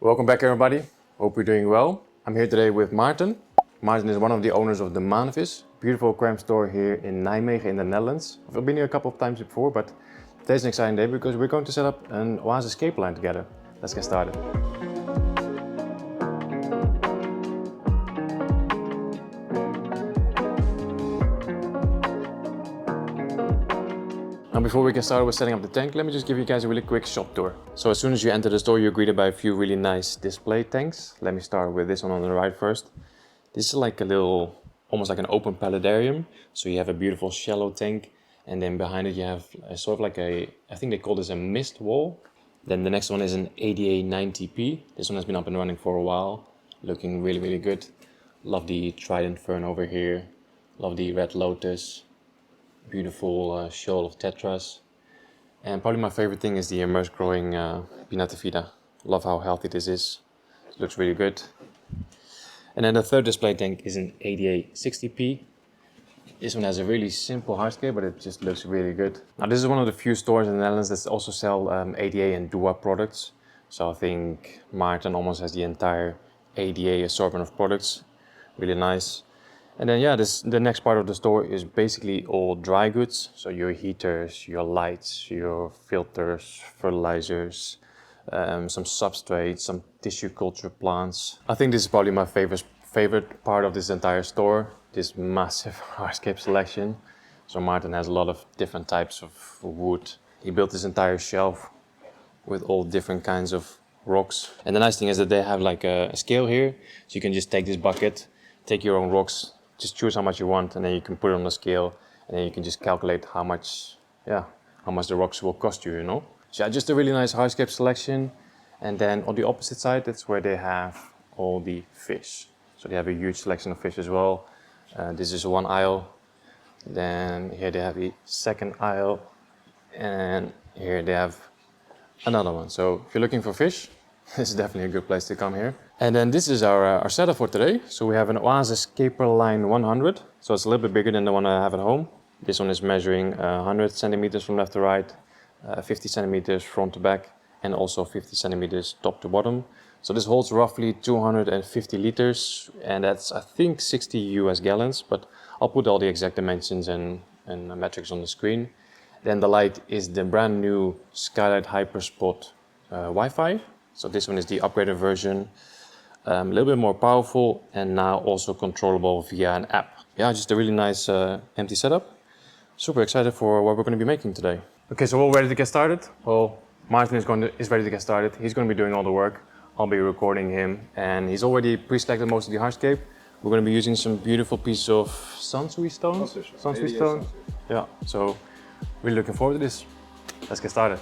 Welcome back everybody, hope you're doing well. I'm here today with Maarten. Maarten is one of the owners of the Maanvis, beautiful aquarium store here in Nijmegen in the Netherlands. I've been here a couple of times before, but today's an exciting day because we're going to set up an Aquascape line together. Let's get started. Now before we get started with setting up the tank, let me just give you guys a really quick shop tour. So as soon as you enter the store, you're greeted by a few really nice display tanks. Let me start with this one on the right first. This is like a little, almost like an open paludarium. So you have a beautiful shallow tank, and then behind it you have a sort of like a, I think they call this a mist wall. Then the next one is an ADA 90P. This one has been up and running for a while, looking really good. Love the trident fern over here, love the red lotus. Beautiful shoal of tetras, and probably my favorite thing is the immersed growing Pinnatifida. Love how healthy this is. It looks really good. And then the third display tank is an ADA 60P. This one has a really simple hardscape, but it just looks really good. Now this is one of the few stores in the Netherlands that also sell ADA and DUA products. So I think Maarten almost has the entire ADA assortment of products. Really nice. And then yeah, the next part of the store is basically all dry goods. So your heaters, your lights, your filters, fertilizers, some substrates, some tissue culture plants. I think this is probably my favorite part of this entire store, this massive hardscape selection. So Maarten has a lot of different types of wood. He built this entire shelf with all different kinds of rocks. And the nice thing is that they have like a scale here. So you can just take this bucket, take your own rocks, just choose how much you want, and then you can put it on the scale, and then you can just calculate how much the rocks will cost you, you know. So yeah, just a really nice hardscape selection. And then on the opposite side, that's where they have all the fish. So they have a huge selection of fish as well. This is one aisle. Then here they have the second aisle, and here they have another one. So if you're looking for fish, this is definitely a good place to come here. And then this is our setup for today. So we have an Aquascape line 100. So it's a little bit bigger than the one I have at home. This one is measuring 100 centimeters from left to right, 50 centimeters front to back, and also 50 centimeters top to bottom. So this holds roughly 250 liters, and that's I think 60 US gallons, but I'll put all the exact dimensions and metrics on the screen. Then the light is the brand new Skylight Hyperspot Wi-Fi. So this one is the upgraded version, a little bit more powerful, and now also controllable via an app. Yeah, just a really nice empty setup. Super excited for what we're going to be making today. Okay, so we're all ready to get started. Well, Maarten is ready to get started. He's going to be doing all the work. I'll be recording him, and he's already pre-selected most of the hardscape. We're going to be using some beautiful pieces of SANSUI stone. SANSUI stone. Yeah, so really looking forward to this. Let's get started.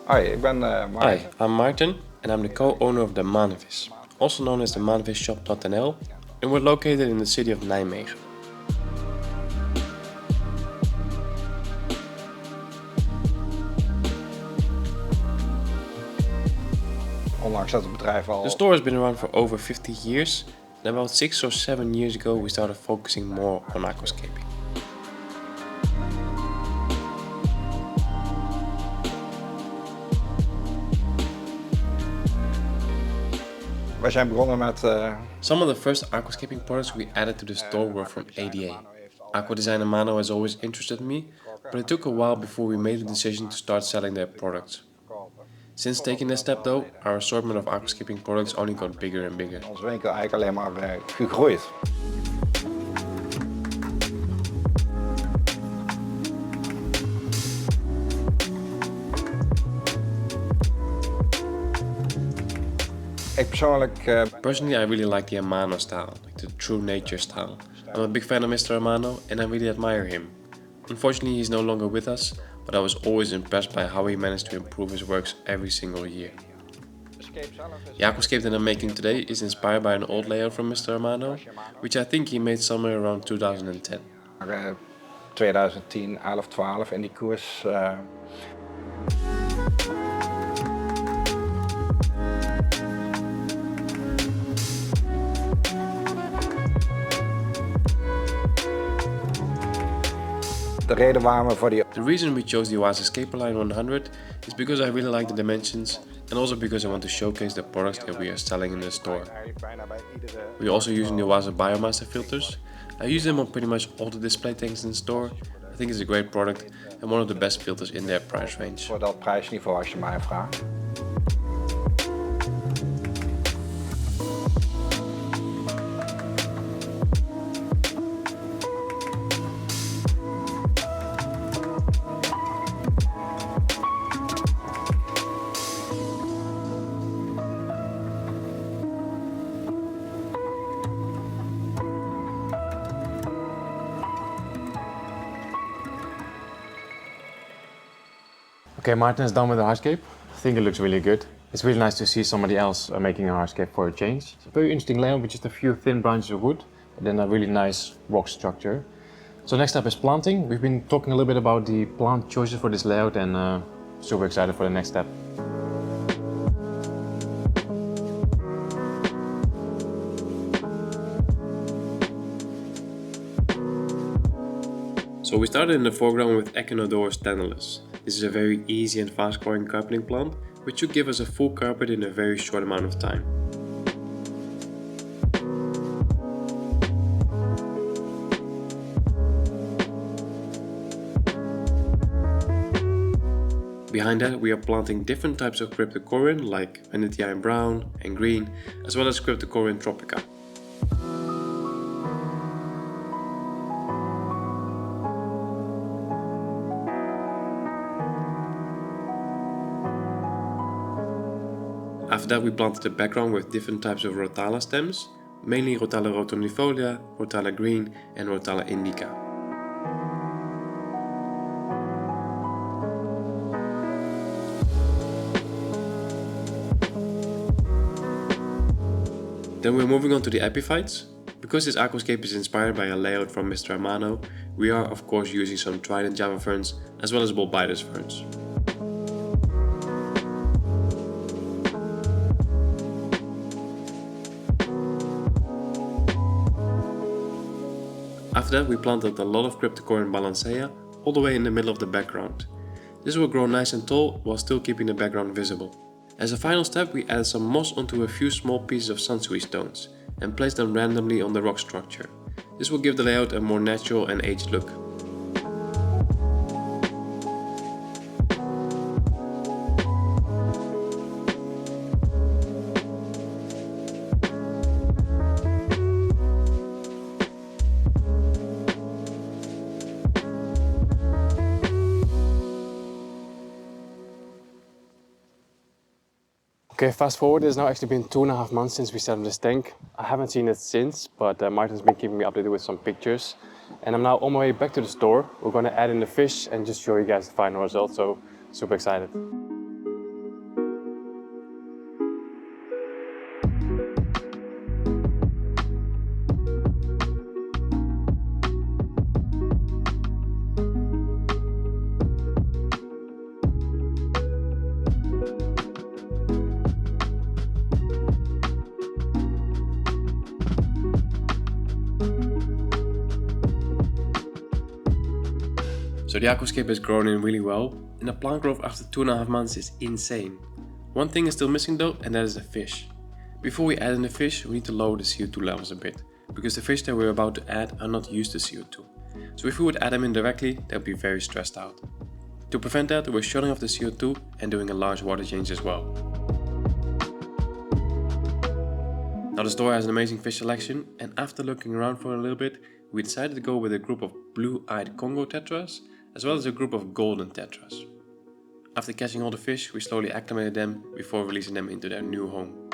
Hi, ik ben Maarten. Hi, I'm Maarten and I'm the co-owner of the Maanvis, also known as the maanvisshop.nl, and we're located in the city of Nijmegen. Ondanks dat het bedrijf al... The store has been around for over 50 years, and about 6 or 7 years ago we started focusing more on aquascaping. Wij zijn begonnen met... Some of the first aquascaping products we added to the store were from ADA. Aqua Design and Mano has always interested me, but it took a while before we made the decision to start selling their products. Since taking that step though, our assortment of aquascaping products only got bigger and bigger. Onze winkel eigenlijk alleen maar gegroeid. Personally, I really like the Amano style, like the true nature style. I'm a big fan of Mr. Amano and I really admire him. Unfortunately, he's no longer with us, but I was always impressed by how he managed to improve his works every single year. The aquascape that I'm making today is inspired by an old layout from Mr. Amano, which I think he made somewhere around 2010. 2010, 11, 12 in die koers. De reden waarom we voor die... The reason we chose the Aquascape line 100 is because I really like the dimensions and also because I want to showcase the products that we are selling in the store. We're also using the Aqua Biomaster filters. I use them on pretty much all the display tanks in the store. I think it's a great product and one of the best filters in their price range. Voor dat prijsniveau als je mij vraagt. Okay, Martin is done with the hardscape. I think it looks really good. It's really nice to see somebody else making a hardscape for a change. It's a very interesting layout with just a few thin branches of wood and then a really nice rock structure. So next up is planting. We've been talking a little bit about the plant choices for this layout and super excited for the next step. So we started in the foreground with Echinodorus Tenellus. This is a very easy and fast growing carpeting plant, which should give us a full carpet in a very short amount of time. Behind that we are planting different types of Cryptocoryne like Wendtii in brown and green, as well as Cryptocoryne Tropica. After that we planted the background with different types of Rotala stems, mainly Rotala rotundifolia, Rotala green and Rotala Indica. Then we're moving on to the epiphytes. Because this aquascape is inspired by a layout from Mr. Amano, we are of course using some trident Java ferns as well as Bolbitis ferns. After that we planted a lot of Cryptocoryne Balansae all the way in the middle of the background. This will grow nice and tall while still keeping the background visible. As a final step we added some moss onto a few small pieces of SANSUI stones and placed them randomly on the rock structure. This will give the layout a more natural and aged look. Okay, fast forward, it's now actually been 2.5 months since we set up this tank. I haven't seen it since, but Martin's been keeping me updated with some pictures. And I'm now on my way back to the store. We're going to add in the fish and just show you guys the final result, so super excited. So the aquascape has grown in really well, and the plant growth after 2.5 months is insane. One thing is still missing though, and that is the fish. Before we add in the fish, we need to lower the CO2 levels a bit, because the fish that we're about to add are not used to CO2. So if we would add them in directly, they'll be very stressed out. To prevent that, we're shutting off the CO2 and doing a large water change as well. Now the store has an amazing fish selection, and after looking around for a little bit, we decided to go with a group of blue-eyed Congo Tetras, as well as a group of golden tetras. After catching all the fish, we slowly acclimated them before releasing them into their new home.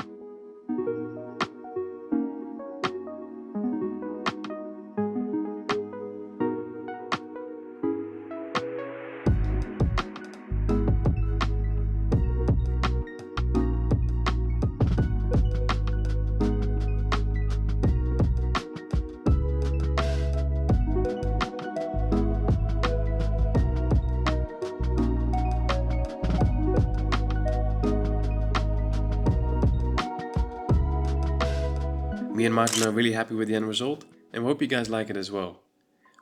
Me and Martin are really happy with the end result, and we hope you guys like it as well.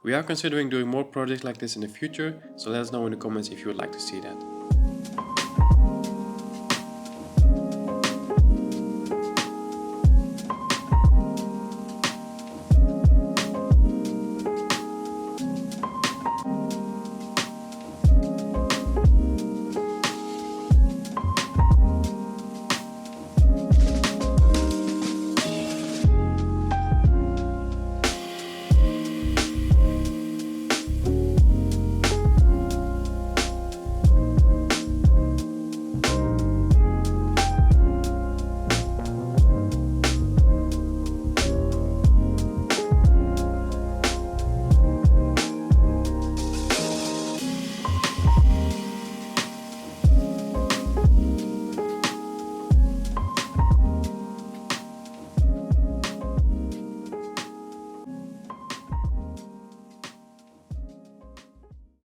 We are considering doing more projects like this in the future, so let us know in the comments if you would like to see that.